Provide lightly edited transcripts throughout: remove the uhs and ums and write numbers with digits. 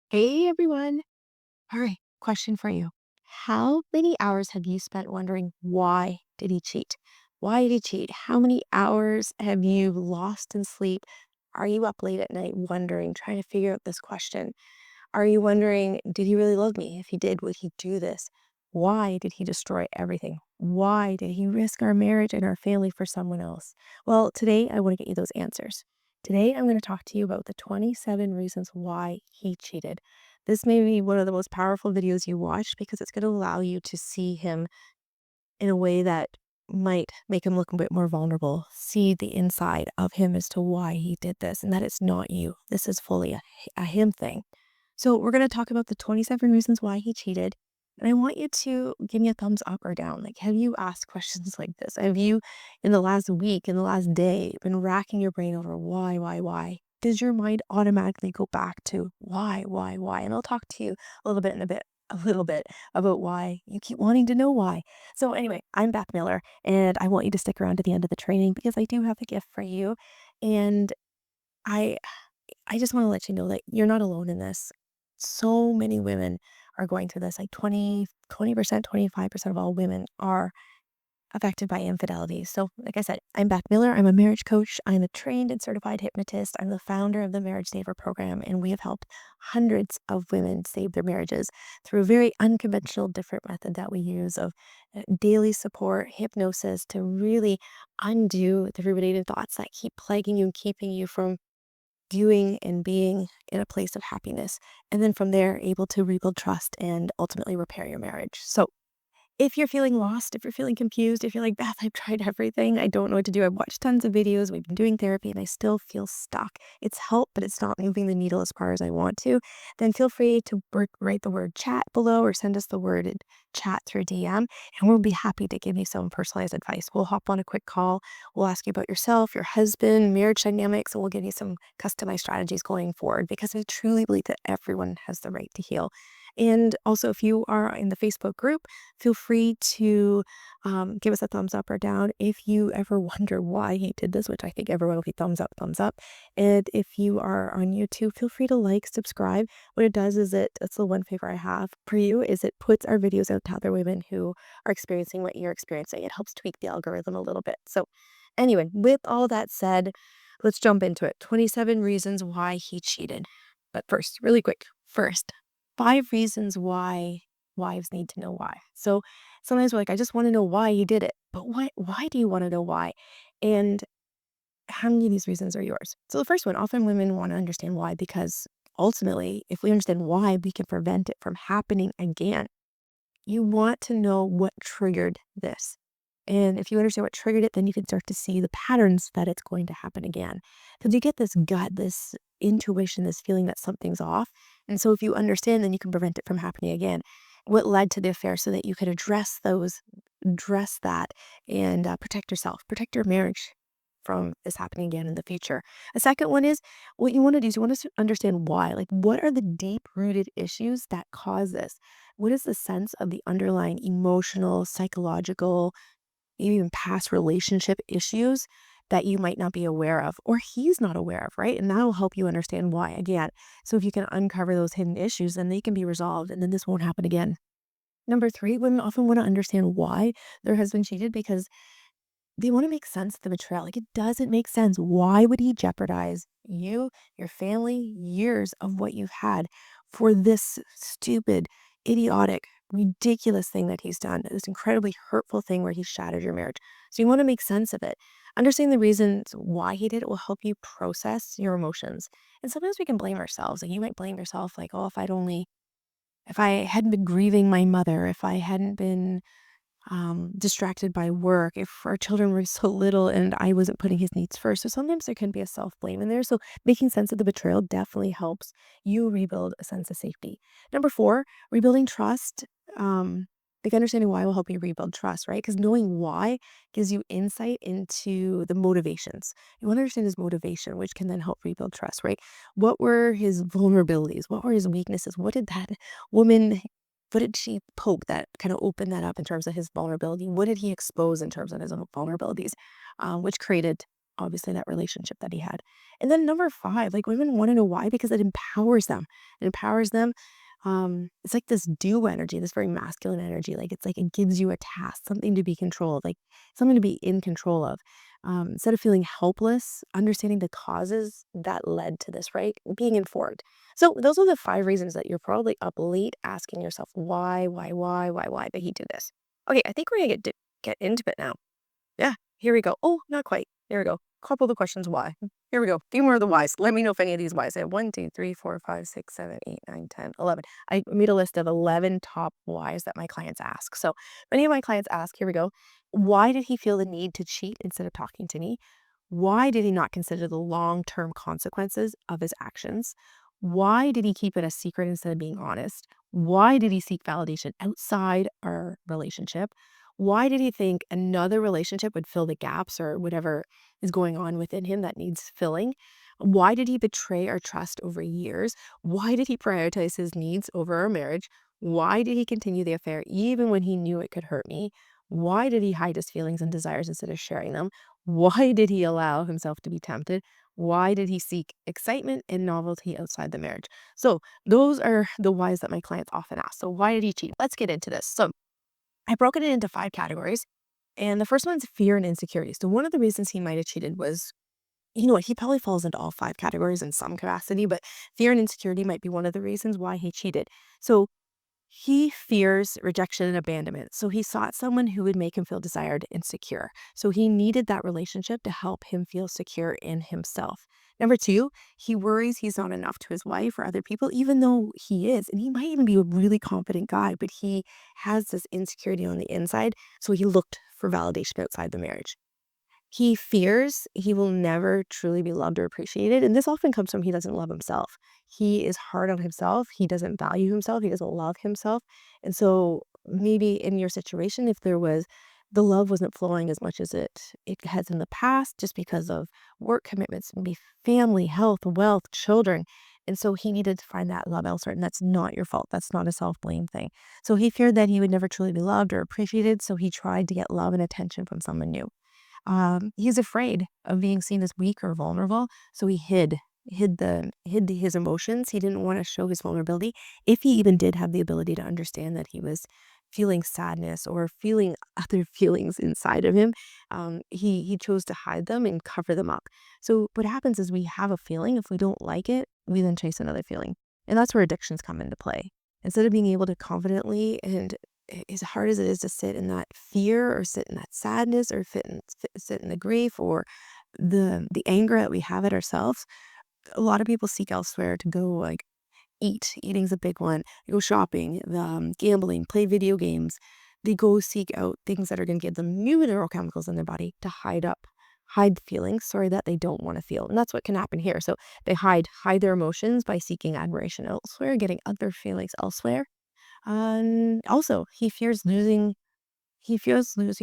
Hey everyone. All right, question for you. How many hours have you spent wondering why did he cheat? Why did he cheat? How many hours have you lost in sleep? Are you up late at night wondering, trying to figure out this question? Are you wondering, did he really love me? If he did, would he do this? Why did he destroy everything? Why did he risk our marriage and our family for someone else? Well, today I want to get you those answers. Today I'm going to talk to you about the 27 reasons why he cheated. This may be one of the most powerful videos you watch because it's going to allow you to see him in a way that might make him look a bit more vulnerable, see the inside of him as to why he did this, and that it's not you. This is fully a him thing. So, we're going to talk about the 27 reasons why he cheated. And I want you to give me a thumbs up or down. Like, have you asked questions like this? Have you, in the last week, in the last day, been racking your brain over why? Does your mind automatically go back to why? And I'll talk to you a little bit in a little bit about why you keep wanting to know why. So anyway, I'm Beth Miller, and I want you to stick around to the end of the training because I do have a gift for you. And I I just want to let you know that you're not alone in this. So many women are going through this. Like 20%, 25% of all women are affected by infidelity. So, like I said, I'm Beth Miller. I'm a marriage coach. I'm a trained and certified hypnotist. I'm the founder of the Marriage Saver program, and we have helped hundreds of women save their marriages through a very unconventional, different method that we use of daily support, hypnosis to really undo the ruminating thoughts that keep plaguing you and keeping you from doing and being in a place of happiness. And then from there, able to rebuild trust and ultimately repair your marriage. So, if you're feeling lost, if you're feeling confused, if you're like, Beth, I've tried everything, I don't know what to do. I've watched tons of videos, we've been doing therapy, and I still feel stuck. It's helped, but it's not moving the needle as far as I want to. Then feel free to write the word chat below or send us the word chat through DM, and we'll be happy to give you some personalized advice. We'll hop on a quick call. We'll ask you about yourself, your husband, marriage dynamics, and we'll give you some customized strategies going forward because I truly believe that everyone has the right to heal. And also, if you are in the Facebook group, feel free to give us a thumbs up or down if you ever wonder why he did this, which I think everyone will be thumbs up, thumbs up. And if you are on YouTube, feel free to like, subscribe. What it does is that's the one favor I have for you is it puts our videos out to other women who are experiencing what you're experiencing. It helps tweak the algorithm a little bit. So anyway, with all that said, let's jump into it. 27 reasons why he cheated. But first, really quick, first, 5 reasons why wives need to know why. So sometimes we're like, I just want to know why you did it. But why do you want to know why? And how many of these reasons are yours? So the first one, often women want to understand why because ultimately, if we understand why, we can prevent it from happening again. You want to know what triggered this. And if you understand what triggered it, then you can start to see the patterns that it's going to happen again. Because you get this gut, this intuition, this feeling that something's off. And so if you understand, then you can prevent it from happening again. What led to the affair so that you could address that and protect yourself, protect your marriage from this happening again in the future. A second one is what you want to do is you want to understand why. Like, what are the deep rooted issues that cause this? What is the sense of the underlying emotional, psychological, maybe even past relationship issues that you might not be aware of or he's not aware of, right? And that'll help you understand why again. So if you can uncover those hidden issues, then they can be resolved and then this won't happen again. Number three, women often want to understand why their husband cheated because they want to make sense of the betrayal. Like, it doesn't make sense. Why would he jeopardize you, your family, years of what you've had for this stupid, idiotic, ridiculous thing that he's done? This incredibly hurtful thing where he shattered your marriage. So you want to make sense of it. Understanding the reasons why he did it will help you process your emotions. And sometimes we can blame ourselves. Like, you might blame yourself, like, oh, if I hadn't been grieving my mother, if I hadn't been distracted by work, if our children were so little and I wasn't putting his needs first. So sometimes there can be a self blame in there. So making sense of the betrayal definitely helps you rebuild a sense of safety. Number four, rebuilding trust. Like understanding why will help you rebuild trust, right? Because knowing why gives you insight into the motivations. You want to understand his motivation, which can then help rebuild trust, right? What were his vulnerabilities? What were his weaknesses? What did that woman what did she poke that kind of opened that up in terms of his vulnerability? What did he expose in terms of his own vulnerabilities, which created obviously that relationship that he had. And then number 5, like women want to know why because it empowers them. It empowers them. It's like this do energy, this very masculine energy. Like it's like it gives you a task, something to be controlled, like something to be in control of. Instead of feeling helpless, understanding the causes that led to this, right? Being informed. So those are the 5 reasons that you're probably up late asking yourself why did he do this? Okay, I think we're gonna get into it now. Yeah, here we go. Oh, not quite. There we go. Couple of the questions why. Here we go. Few more of the whys. Let me know if any of these whys. I have 1, 2, 3, 4, 5, 6, 7, 8, 9, 10, 11. I made a list of 11 top whys that my clients ask. So many of my clients ask, here we go. Why did he feel the need to cheat instead of talking to me? Why did he not consider the long-term consequences of his actions? Why did he keep it a secret instead of being honest? Why did he seek validation outside our relationship? Why did he think another relationship would fill the gaps or whatever is going on within him that needs filling? Why did he betray our trust over years? Why did he prioritize his needs over our marriage? Why did he continue the affair even when he knew it could hurt me? Why did he hide his feelings and desires instead of sharing them? Why did he allow himself to be tempted? Why did he seek excitement and novelty outside the marriage? So, those are the whys that my clients often ask. So, why did he cheat? Let's get into this. So, I broke it into 5 categories. And the first one's fear and insecurity. So one of the reasons he might have cheated was, you know what, he probably falls into all 5 categories in some capacity, but fear and insecurity might be one of the reasons why he cheated. So he fears rejection and abandonment. So he sought someone who would make him feel desired and secure. So he needed that relationship to help him feel secure in himself. Number 2, he worries he's not enough to his wife or other people, even though he is. And he might even be a really confident guy, but he has this insecurity on the inside. So he looked for validation outside the marriage. He fears he will never truly be loved or appreciated, and this often comes from he doesn't love himself. He is hard on himself, he doesn't value himself, he doesn't love himself, and so maybe in your situation, if there was the love wasn't flowing as much as it has in the past just because of work commitments, maybe family, health, wealth, children, and so he needed to find that love elsewhere, and that's not your fault, that's not a self-blame thing. So he feared that he would never truly be loved or appreciated, so he tried to get love and attention from someone new. He's afraid of being seen as weak or vulnerable, so he hid his emotions. He didn't want to show his vulnerability. If he even did have the ability to understand that he was feeling sadness or feeling other feelings inside of him, he chose to hide them and cover them up. So what happens is we have a feeling. If we don't like it, we then chase another feeling, and that's where addictions come into play. Instead of being able to confidently and as hard as it is to sit in that fear or sit in that sadness or sit in the grief or the anger that we have at ourselves, a lot of people seek elsewhere to go like eat. Eating's a big one. They go shopping, gambling, play video games. They go seek out things that are going to give them new neurochemicals in their body to hide feelings, sorry, that they don't want to feel. And that's what can happen here. So they hide their emotions by seeking admiration elsewhere, getting other feelings elsewhere. Also, he fears losing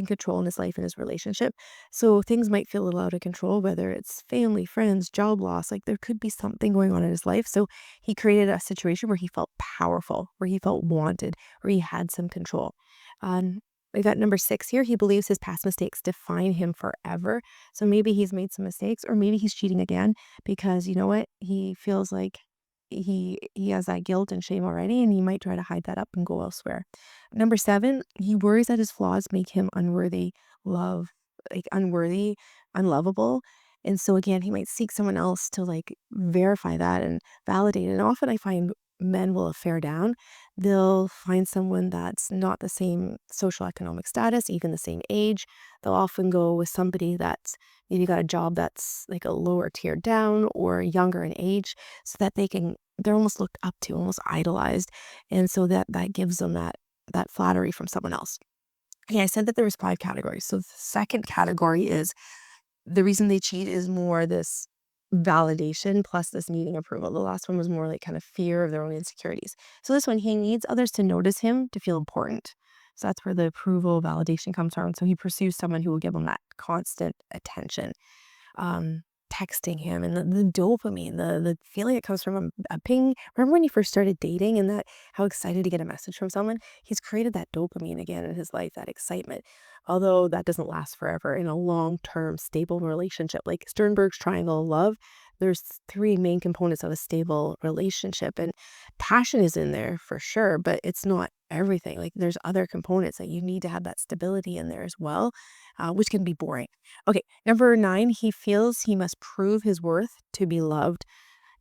control in his life and his relationship. So things might feel a little out of control, whether it's family, friends, job loss, like there could be something going on in his life. So he created a situation where he felt powerful, where he felt wanted, where he had some control. Um, we got number 6 here. He believes his past mistakes define him forever. So maybe he's made some mistakes, or maybe he's cheating again because you know what? He feels like he has that guilt and shame already, and he might try to hide that up and go elsewhere. Number 7, he worries that his flaws make him unworthy love, like unworthy, unlovable. And so again, he might seek someone else to like verify that and validate it. And often I find men will affair down. They'll find someone that's not the same social economic status, even the same age. They'll often go with somebody that's maybe got a job that's like a lower tier down or younger in age so that they're almost looked up to, almost idolized. And so that gives them that flattery from someone else. Okay, I said that there was 5 categories. So the second category is the reason they cheat is more this validation plus this needing approval. The last one was more like kind of fear of their own insecurities. So this one, he needs others to notice him to feel important. So that's where the approval validation comes from. So he pursues someone who will give him that constant attention. texting him and the dopamine, the feeling that comes from a ping. Remember when you first started dating and that how excited to get a message from someone? He's created that dopamine again in his life, that excitement. Although that doesn't last forever in a long-term stable relationship. Like Sternberg's triangle of love, there's three main components of a stable relationship. And passion is in there for sure, but it's not everything. Like there's other components that you need to have that stability in there as well, which can be boring. Okay, number 9, he feels he must prove his worth to be loved.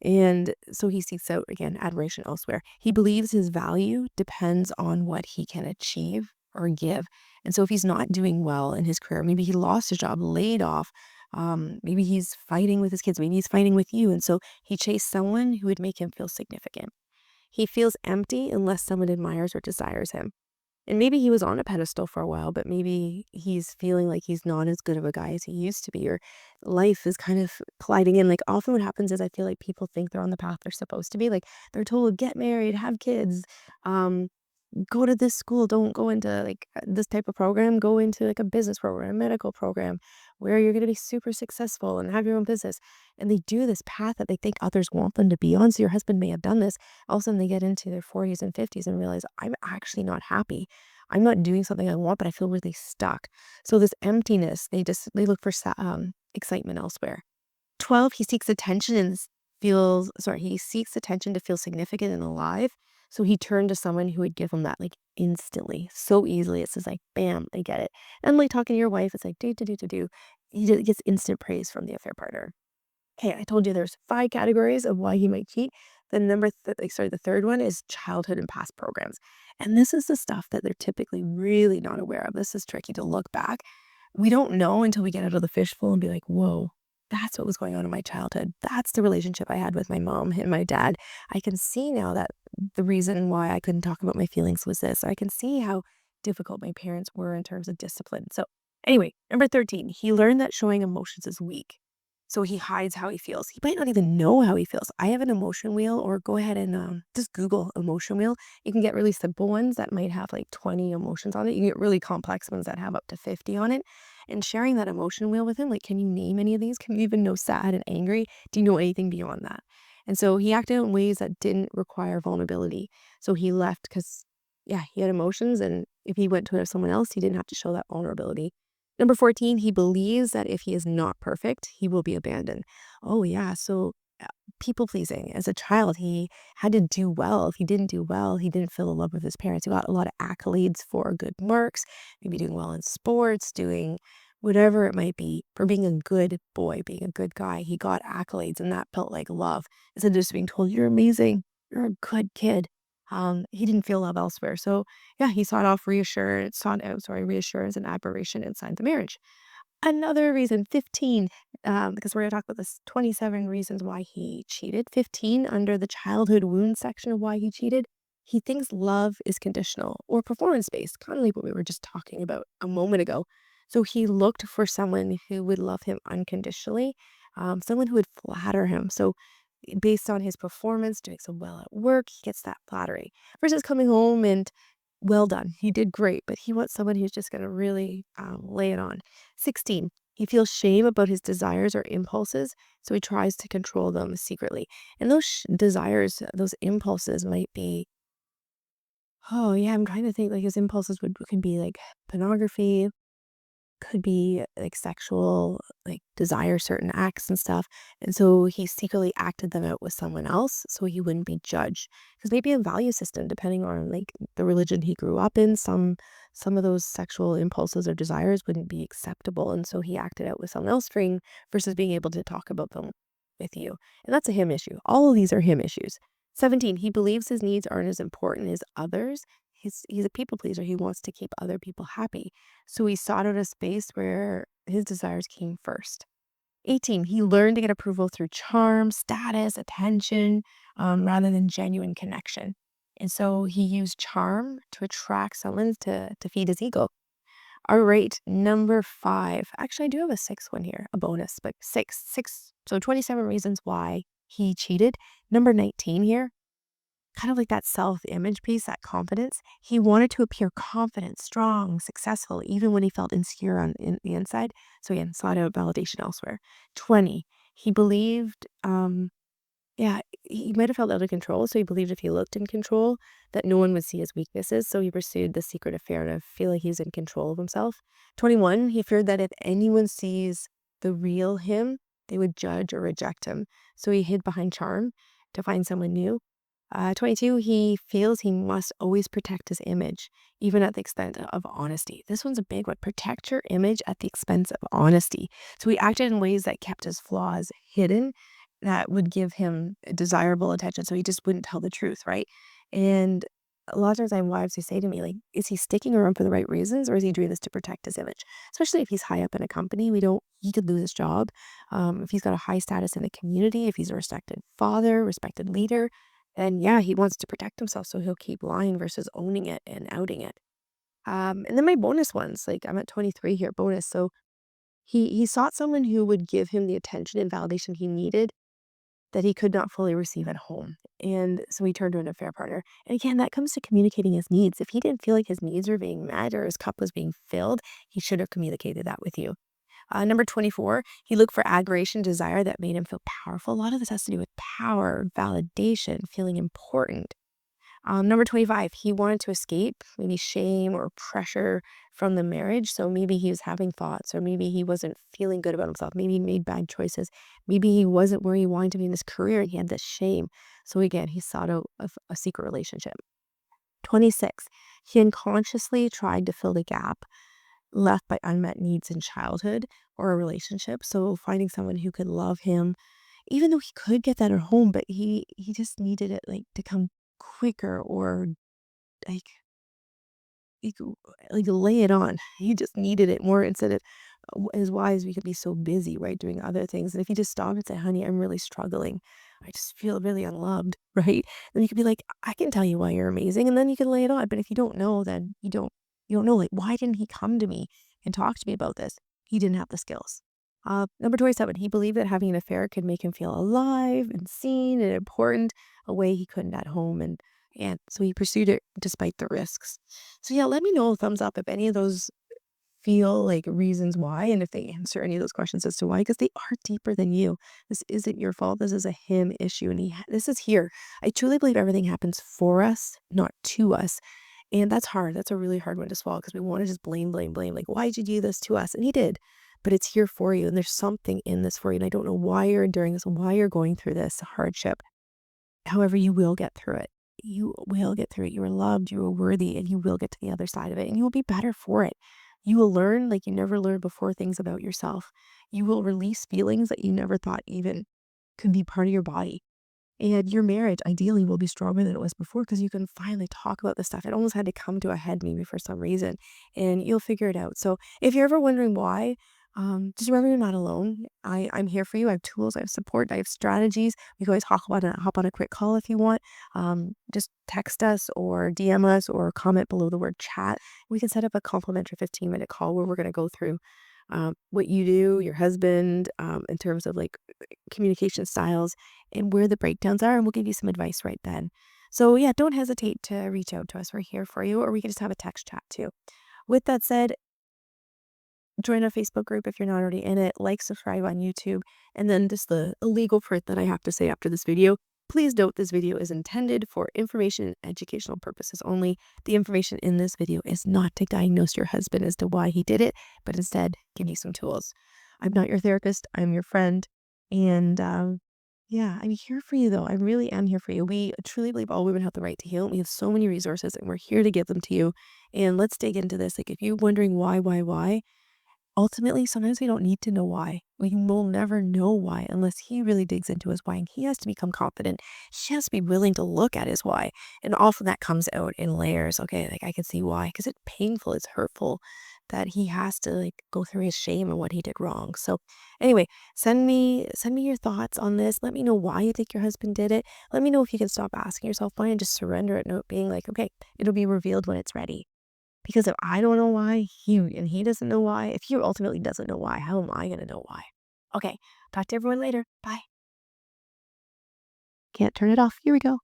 And so he seeks out, again, admiration elsewhere. He believes his value depends on what he can achieve or give. And so if he's not doing well in his career, maybe he lost his job, laid off, maybe he's fighting with his kids, maybe he's fighting with you. And so he chased someone who would make him feel significant. He feels empty unless someone admires or desires him. And maybe he was on a pedestal for a while, but maybe he's feeling like he's not as good of a guy as he used to be, or life is kind of colliding in. Like often what happens is I feel like people think they're on the path they're supposed to be. Like they're told, get married, have kids, um, go to this school, don't go into like this type of program, go into like a business program, a medical program where you're going to be super successful and have your own business. And they do this path that they think others want them to be on. So your husband may have done this. All of a sudden they get into their 40s and 50s and realize I'm actually not happy. I'm not doing something I want, but I feel really stuck. So this emptiness, they look for excitement elsewhere. 12, he seeks attention and he seeks attention to feel significant and alive. So he turned to someone who would give him that like instantly, so easily. It's just like, bam, they get it. And like talking to your wife, it's like, do. He gets instant praise from the affair partner. Okay, I told you there's 5 categories of why he might cheat. The third one is childhood and past programs. And this is the stuff that they're typically really not aware of. This is tricky to look back. We don't know until we get out of the fishbowl and be like, whoa, that's what was going on in my childhood. That's the relationship I had with my mom and my dad. I can see now that the reason why I couldn't talk about my feelings was this. I can see how difficult my parents were in terms of discipline. So anyway, number 13, he learned that showing emotions is weak. So he hides how he feels. He might not even know how he feels. I have an emotion wheel, or go ahead and just Google emotion wheel. You can get really simple ones that might have like 20 emotions on it. You can get really complex ones that have up to 50 on it. And sharing that emotion wheel with him, like, can you name any of these? Can you even know sad and angry? Do you know anything beyond that? And so he acted in ways that didn't require vulnerability. So he left because, yeah, he had emotions. And if he went to someone else, he didn't have to show that vulnerability. Number 14, he believes that if he is not perfect, he will be abandoned. Oh, yeah. So people pleasing. As a child, he had to do well. If he didn't do well, he didn't feel in love with his parents. He got a lot of accolades for good marks, maybe doing well in sports, doing whatever it might be, for being a good boy, being a good guy. He got accolades, and that felt like love. Instead of just being told, you're amazing, you're a good kid. He didn't feel love elsewhere. So yeah, he reassurance and admiration inside the marriage. Another reason, 15, because we're going to talk about this 27 reasons why he cheated. 15, under the childhood wound section of why he cheated, he thinks love is conditional or performance based, kind of like what we were just talking about a moment ago. So he looked for someone who would love him unconditionally, someone who would flatter him. So based on his performance, doing so well at work, he gets that flattery versus coming home and well done. He did great, but he wants someone who's just going to really lay it on. 16, he feels shame about his desires or impulses, so he tries to control them secretly. And those desires, those impulses might be, oh yeah, I'm trying to think, like his impulses could be like pornography, could be like sexual, like desire certain acts and stuff. And so he secretly acted them out with someone else so he wouldn't be judged. Because maybe a value system, depending on like the religion he grew up in, some of those sexual impulses or desires wouldn't be acceptable. And so he acted out with someone else versus being able to talk about them with you. And that's a him issue. All of these are him issues. 17, he believes his needs aren't as important as others. He's a people pleaser. He wants to keep other people happy. So he sought out a space where his desires came first. 18, he learned to get approval through charm, status, attention, rather than genuine connection. And so he used charm to attract someone to feed his ego. All right, number 5. Actually, I do have a 6th one here, a bonus, but six. So 27 reasons why he cheated. Number 19 here, kind of like that self-image piece, that confidence. He wanted to appear confident, strong, successful, even when he felt insecure in the inside. So again, sought out validation elsewhere. 20, He believed, yeah, he might have felt out of control, so he believed if he looked in control, that no one would see his weaknesses, so he pursued the secret affair to feel like he's in control of himself. 21, he feared that if anyone sees the real him, they would judge or reject him, so he hid behind charm to find someone new. 22, he feels he must always protect his image, even at the expense of honesty. This one's a big one. Protect your image at the expense of honesty. So he acted in ways that kept his flaws hidden, that would give him desirable attention. So he just wouldn't tell the truth, right? And a lot of times I have wives who say to me, like, is he sticking around for the right reasons or is he doing this to protect his image? Especially if he's high up in a company, he could lose his job. If he's got a high status in the community, if he's a respected father, respected leader, and yeah, he wants to protect himself, so he'll keep lying versus owning it and outing it. And then my bonus ones, like I'm at 23 here, bonus. So he sought someone who would give him the attention and validation he needed that he could not fully receive at home. And so he turned to an affair partner. And again, that comes to communicating his needs. If he didn't feel like his needs were being met or his cup was being filled, he should have communicated that with you. Number 24, he looked for admiration, desire that made him feel powerful. A lot of this has to do with power, validation, feeling important. Number 25, he wanted to escape maybe shame or pressure from the marriage. So maybe he was having thoughts, or maybe he wasn't feeling good about himself. Maybe he made bad choices. Maybe he wasn't where he wanted to be in his career and he had this shame. So again, he sought out a secret relationship. 26, he unconsciously tried to fill the gap left by unmet needs in childhood or a relationship. So finding someone who could love him, even though he could get that at home, but he just needed it like to come quicker or like he could, like lay it on. He just needed it more instead of as wives, we could be so busy, right, doing other things. And if you just stop and say, honey, I'm really struggling. I just feel really unloved, right? Then you could be like, I can tell you why you're amazing. And then you can lay it on. But if you don't know, then you don't know, like, why didn't he come to me and talk to me about this? He didn't have the skills. Number 27, he believed that having an affair could make him feel alive and seen and important, a way he couldn't at home. And so he pursued it despite the risks. So yeah, let me know, thumbs up, if any of those feel like reasons why, and if they answer any of those questions as to why, because they are deeper than you. This isn't your fault. This is a him issue, and this is here. I truly believe everything happens for us, not to us, and that's hard. That's a really hard one to swallow because we want to just blame, blame, blame. Like, why did you do this to us? And he did, but it's here for you, and there's something in this for you. And I don't know why you're enduring this, why you're going through this hardship. However, you will get through it. You will get through it. You are loved, you are worthy, and you will get to the other side of it, and you will be better for it. You will learn like you never learned before things about yourself. You will release feelings that you never thought even could be part of your body. And your marriage ideally will be stronger than it was before because you can finally talk about this stuff. It almost had to come to a head maybe for some reason, and you'll figure it out. So if you're ever wondering why, just remember you're not alone. I'm here for you. I have tools, I have support, I have strategies. We can always hop on a quick call if you want. Just text us or DM us or comment below the word chat. We can set up a complimentary 15-minute call where we're going to go through what you do, your husband, in terms of like communication styles and where the breakdowns are, and we'll give you some advice right then. So yeah, don't hesitate to reach out to us. We're here for you, or we can just have a text chat too. With that said, join our Facebook group if you're not already in it, like, subscribe on YouTube, and then just the legal part that I have to say after this video. Please note this video is intended for information and educational purposes only. The information in this video is not to diagnose your husband as to why he did it, but instead give you some tools. I'm not your therapist, I'm your friend. And yeah, I'm here for you though. I really am here for you. We truly believe all women have the right to heal. We have so many resources and we're here to give them to you. And let's dig into this. Like if you're wondering why, ultimately, sometimes we don't need to know why. We will never know why unless he really digs into his why. And he has to become confident. He has to be willing to look at his why. And often that comes out in layers. Okay, like I can see why. Because it's painful, it's hurtful that he has to like go through his shame and what he did wrong. So anyway, send me your thoughts on this. Let me know why you think your husband did it. Let me know if you can stop asking yourself why and just surrender it, not being like, okay, it'll be revealed when it's ready. Because if I don't know why, he doesn't know why, if he ultimately doesn't know why, how am I gonna know why? Okay, talk to everyone later. Bye. Can't turn it off. Here we go.